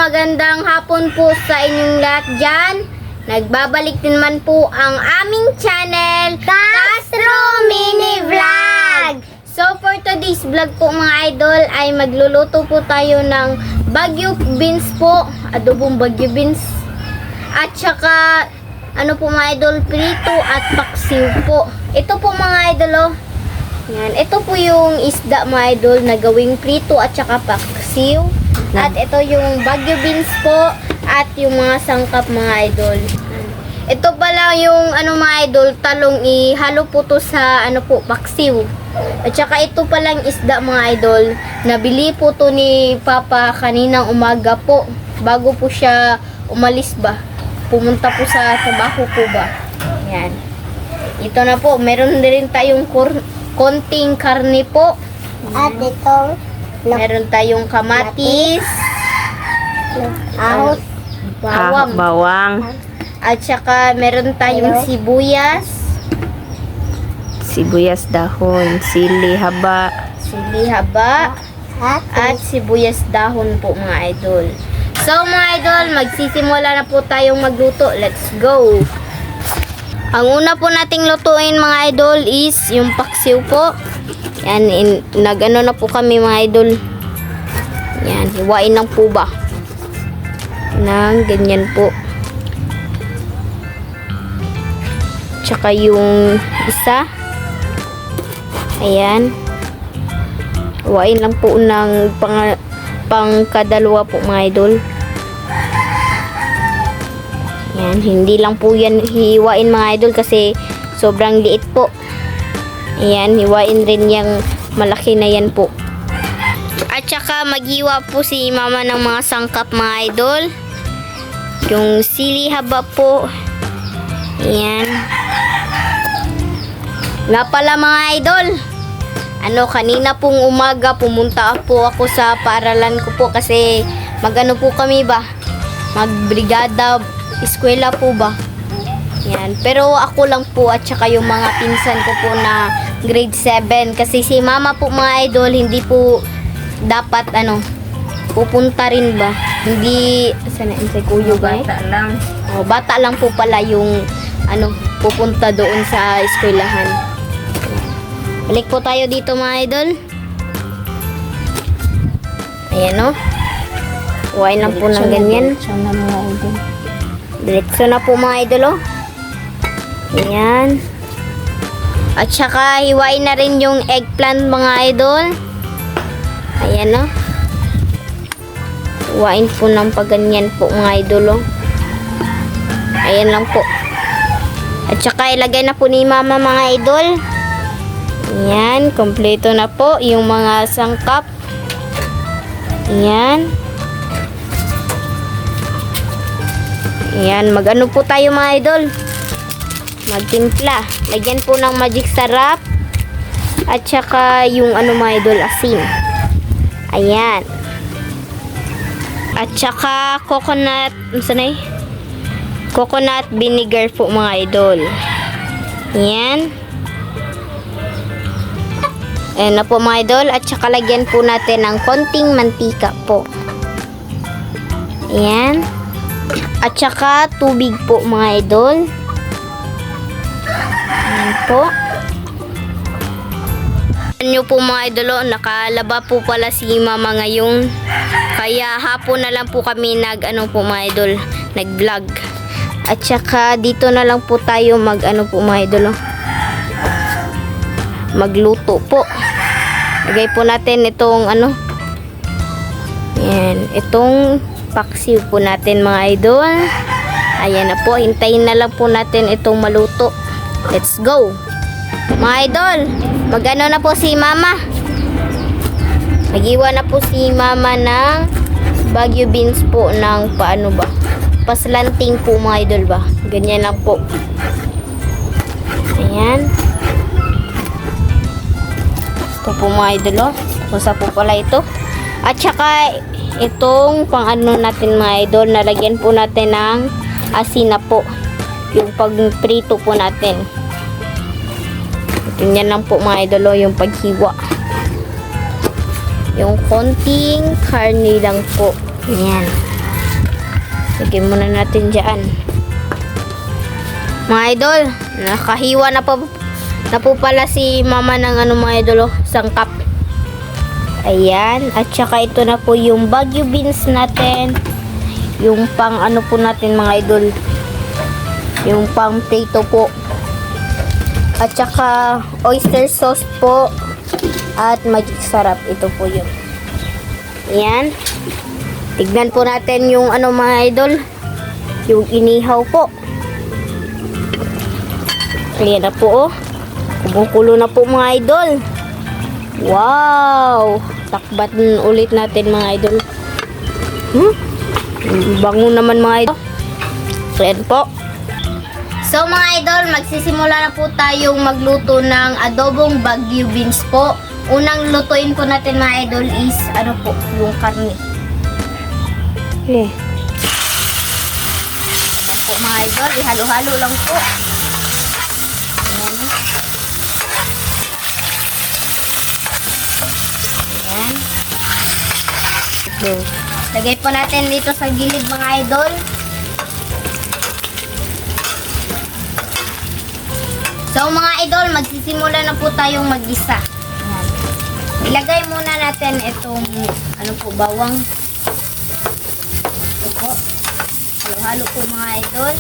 magandang hapon po sa inyong lahat dyan. Nagbabalik din naman po ang aming channel, Castro Mini Vlog. So for today's vlog po mga idol ay magluluto po tayo ng Baguio beans po, adobong Baguio beans. At saka ano po mga idol, prito at paksiw po. Ito po mga idol oh. Yan, ito po yung isda mga idol na gawing prito at saka paksiw. At ito yung Baguio beans po at yung mga sangkap mga idol. Ito pala yung ano mga idol, talong ihalo po to sa ano po, paksiw. At saka ito palang isda mga idol, nabili po to ni Papa kaninang umaga po. Bago po siya umalis ba, pumunta po sa trabaho po ba. Yan. Ito na po, meron din tayong konting karne po. At ito, Meron tayong kamatis, bawang, at saka meron tayong sibuyas, sibuyas dahon, sili haba, at sibuyas dahon po mga idol. So mga idol, magsisimula na po tayong magluto. Let's go! Ang una po nating lutuin mga idol is yung paksiw po. Yan, nagano na po kami mga idol. Yan, hiwain lang po ba. Nang ganyan po. Tsaka yung isa. Ayan. Hiwain lang po ng pangkadalawa po mga idol. Yan, hindi lang po yan hiwain mga idol kasi sobrang liit po. Ayan, hiwain rin yung malaki na yan po. At saka maghiwa po si mama ng mga sangkap mga idol. Yung sili haba po. Ayan. Nga pala mga idol, kanina pong umaga pumunta po ako sa paaralan ko po kasi magano po kami ba? Magbrigada, eskwela po ba? Yan. Pero ako lang po at saka yung mga pinsan ko po na grade 7. Kasi si mama po mga idol, hindi po dapat pupunta rin ba? Hindi, sana si kuyo ba? bata lang. Bata lang po pala yung pupunta doon sa eskwelahan. Balik po tayo dito mga idol. Ayan o. Huwain lang po ng ganyan. Diretso na po mga idol o. Ayan. At saka hiwain na rin yung eggplant mga idol. Ayan o. Hiwain po ng paganyan po mga idol o. Ayan lang po. At saka ilagay na po ni mama mga idol. Ayan. Kompleto na po yung mga sangkap. Ayan. Ayan. Mag-ano po tayo mga idol? Magtimpla. Lagyan po ng magic sarap. At saka yung mga idol, asin. Ayan. At saka coconut, coconut vinegar po mga idol. Ayan. Ayan na po mga idol. At saka lagyan po natin ng konting mantika po. Ayan. At saka tubig po mga idol. Ayan po. Nyo po mga idolo, nakalaba po pala si mama ngayon. Kaya hapon na lang po kami po mga idol, nag-vlog. At saka dito na lang po tayo po mga idolo, magluto po. Lagay po natin itong yan, itong paksiw po natin mga idol. Ayan na po, hintayin na lang po natin itong maluto. Let's go mga idol. Magano na po si mama. Nagiwa na po si mama ng Baguio beans po ng paslanting po mga idol ba. Ganyan lang po. Ayan. Ito po mga idol. Tapos po pala ito. At saka itong natin mga idol, nalagyan po natin ng asin na po. Yung pagprito po natin. Ganyan lang po mga idol yung paghiwa. Yung konting karne lang po. Ayan. Lagyan muna natin dyan. Mga idol, nakahiwa na po pala si mama ng mga idol, sangkap. Ayan. At saka ito na po yung Baguio beans natin. Yung pang po natin mga idol. Yung pang prito po. At saka oyster sauce po. At magic sarap. Ito po yun. Ayan. Tignan po natin yung mga idol. Yung inihaw po. Ayan na po, oh. Kumukulo na po mga idol. Wow! Takbat ulit natin mga idol. Bango naman mga idol. Ayan po. So mga idol, magsisimula na po tayong magluto ng adobong Baguio beans po. Unang lutuin po natin mga idol is po, yung karne. Eh. Ayan po mga idol, ihalo-halo lang po. Ayan. Ayan. Okay. Lagay po natin dito sa gilid mga idol. So mga idol, magsisimula na po tayong mag-isa. Ayan. Ilagay muna natin itong bawang. Ito po. Halo-halo po mga idol.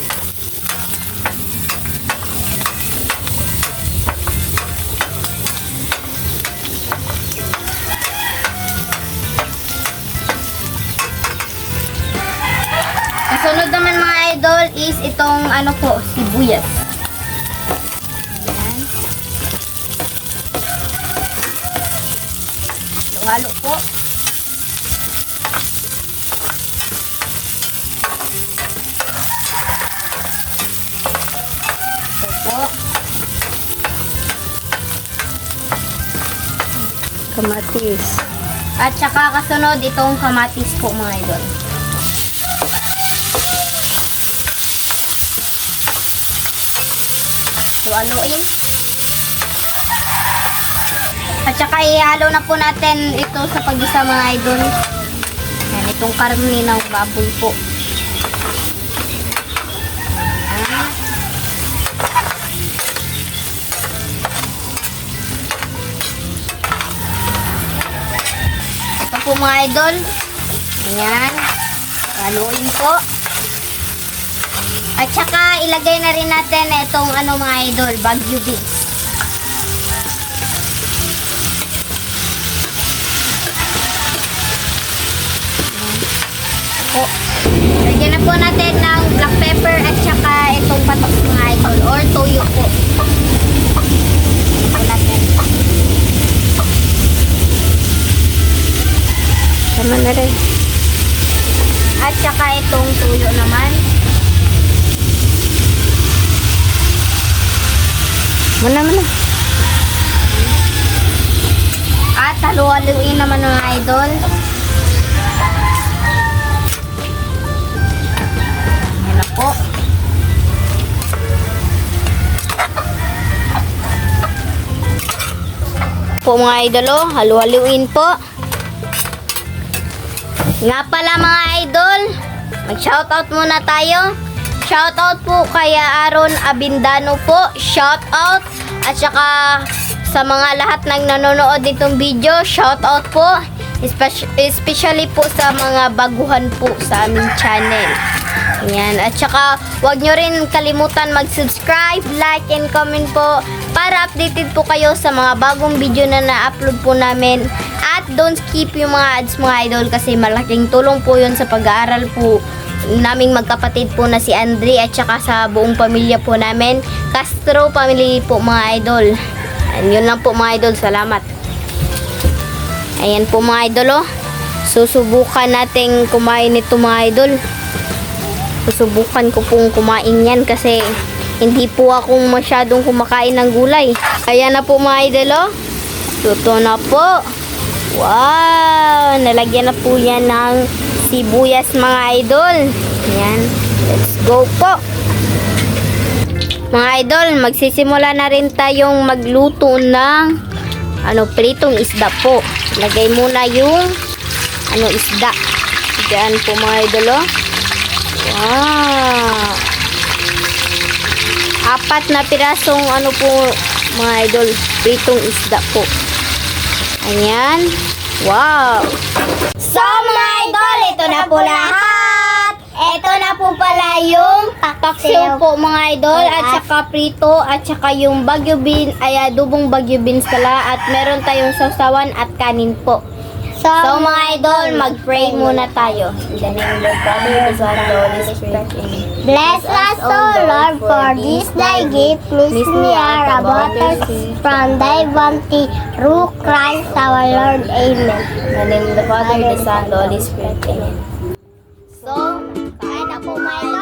Kasunod naman mga idol is itong sibuyas. Ayan. Halo po. Ito po. Kamatis. At saka kasunod itong kamatis po mga idol. Haluin. At saka ihalo na po natin ito sa pag-isa mga idol. Yan, itong karne ng baboy po. Ayan. Ito po mga idol. Ayan. Haluin po. At saka ilagay na rin natin itong mga idol, Baguio beans. Po. Lagyan na po natin ng black pepper at saka itong patok mga idol or toyo po. Lagyan natin. Tama na rin. At saka itong toyo naman. Muna. At halu-haluin naman mga idol. Ayan na po. Po mga idol, halu-haluin po. Nga pala mga idol, mag-shoutout muna tayo. Shoutout po kay Aaron Abindano po. Shoutout. At saka sa mga lahat ng nanonood nitong video, shoutout po. Especially po sa mga baguhan po sa aming channel. Ayan. At saka huwag nyo rin kalimutan mag-subscribe, like, and comment po para updated po kayo sa mga bagong video na na-upload po namin. At don't skip yung mga ads mga idol kasi malaking tulong po yun sa pag-aaral po naming magkapatid po na si Andre at saka sa buong pamilya po namin. Castro family po mga idol. And yun lang po mga idol. Salamat. Ayan po mga idol, oh. Susubukan nating kumain nito mga idol. Susubukan ko pong kumain yan kasi hindi po akong masyadong kumakain ng gulay. Ayan na po mga idol, oh. Luto na po. Wow! Nalagyan na po yan ng sibuyas mga idol. Ayan. Let's go po. Mga idol, magsisimula na rin tayong magluto ng pritong isda po. Lagay muna yung isda. Diyan po mga idol, oh. Wow! 4 na pirasong ano po mga idol, pritong isda po. Ayan. Wow! So mga idol, ito na po lahat. Ito na po pala yung paksiw po mga idol at saka prito at saka yung bagyo bean, ay adobong bagyo beans pala at meron tayong sausawan at kanin po. So mga idol, mag-pray muna tayo. In the name of the Father, the Son, and the Holy Spirit. Amen. Bless us, O Lord, for this thy gift. Miss me are about us from thy bounty. Through Christ our Lord. Amen. In the name of the Father, the Son, and the Holy Spirit. Amen. So, kain na po mga